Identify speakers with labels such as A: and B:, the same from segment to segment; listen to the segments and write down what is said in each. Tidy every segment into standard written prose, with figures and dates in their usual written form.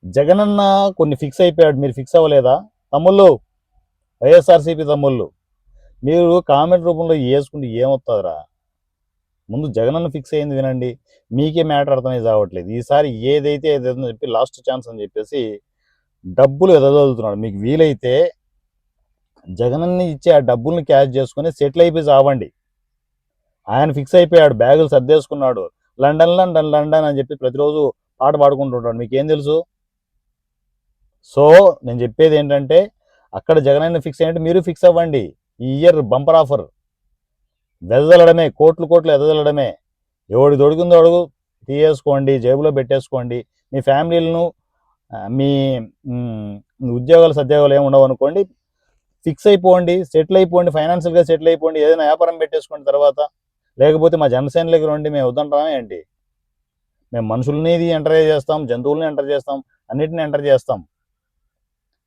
A: జగనన్న కొన్ని ఫిక్స్ అయిపోయాడు, మీరు ఫిక్స్ అవ్వలేదా తమ్ముళ్ళు? వైఎస్ఆర్సీపీ తమ్ముళ్ళు, మీరు కామెంట్ రూపంలో వేసుకుంటే ఏమవుతుందిరా? ముందు జగనన్న ఫిక్స్ అయింది వినండి, మీకే మ్యాటర్ అర్థమై కావట్లేదు. ఈసారి ఏదైతే ఏదైతే చెప్పి లాస్ట్ ఛాన్స్ అని చెప్పేసి డబ్బులు ఎదగలుగుతున్నాడు. మీకు వీలైతే జగనన్న ఇచ్చే ఆ డబ్బుల్ని క్యాష్ చేసుకుని సెటిల్ అయిపోయి చావండి. ఆయన ఫిక్స్ అయిపోయాడు, బ్యాగులు సర్దేసుకున్నాడు. లండన్ లండన్ లండన్ అని చెప్పి ప్రతిరోజు పాట పాడుకుంటుంటాడు. మీకేం తెలుసు? సో నేను చెప్పేది ఏంటంటే, అక్కడ జగనన్న ఫిక్స్ అయ్యంటే మీరు ఫిక్స్ అవ్వండి. ఈ ఇయర్ బంపర్ ఆఫర్ వెదజల్లడమే, కోట్లు కోట్లు ఎదజల్లడమే. ఎవడు దొడుకుందో అడుగు తీయేసుకోండి, జేబులో పెట్టేసుకోండి. మీ ఫ్యామిలీలను మీ ఉద్యోగాలు సద్యోగాలు ఏమి ఉండవు అనుకోండి, ఫిక్స్ అయిపోండి, సెటిల్ అయిపోండి, ఫైనాన్షియల్గా సెటిల్ అయిపోండి, ఏదైనా వ్యాపారం పెట్టేసుకోండి తర్వాత. లేకపోతే మా జనసేనలోకి రండి, మేము వద్దంటామే ఏంటి? మేము మనుషుల్ని ఎంటర్ చేస్తాం, జంతువుల్ని ఎంటర్ చేస్తాం, అన్నిటిని ఎంటర్ చేస్తాం.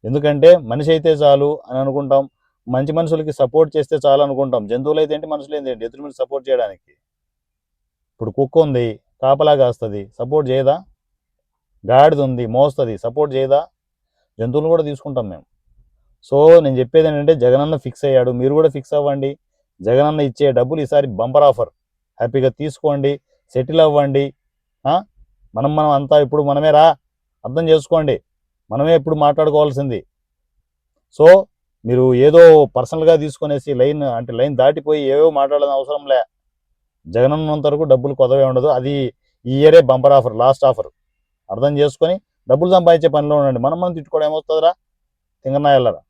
A: ఎందుకంటే మనిషి అయితే చాలు అని అనుకుంటాం, మంచి మనుషులకి సపోర్ట్ చేస్తే చాలు అనుకుంటాం. జంతువులు అయితే ఏంటి, మనుషులు ఏంటి, ఎదురు మీద సపోర్ట్ చేయడానికి. ఇప్పుడు కుక్క ఉంది, కాపలా కాస్తుంది, సపోర్ట్ చేయదా? గాడిద ఉంది, మోస్తుంది, సపోర్ట్ చేయదా? జంతువులు కూడా తీసుకుంటాం మేము. సో నేను చెప్పేది ఏంటంటే, జగనన్న ఫిక్స్ అయ్యాడు, మీరు కూడా ఫిక్స్ అవ్వండి. జగనన్న ఇచ్చే డబ్బులు ఈసారి బంపర్ ఆఫర్, హ్యాపీగా తీసుకోండి, సెటిల్ అవ్వండి. మనం అంతా ఇప్పుడు మనమే రా, అర్థం చేసుకోండి, మనమే ఇప్పుడు మాట్లాడుకోవాల్సింది. సో మీరు ఏదో పర్సనల్గా తీసుకునేసి లైన్ దాటిపోయి ఏవో మాట్లాడాలని అవసరం లే. జగనన్నంత వరకు డబ్బులు కొదవే ఉండదు. అది ఈ ఇయరే బంపర్ ఆఫర్, లాస్ట్ ఆఫర్. అర్థం చేసుకొని డబ్బులు సంపాదించే పనిలో ఉండండి. మనం తిట్టుకోవడం ఏమవుతుందిరా తింగనాయల్లరా?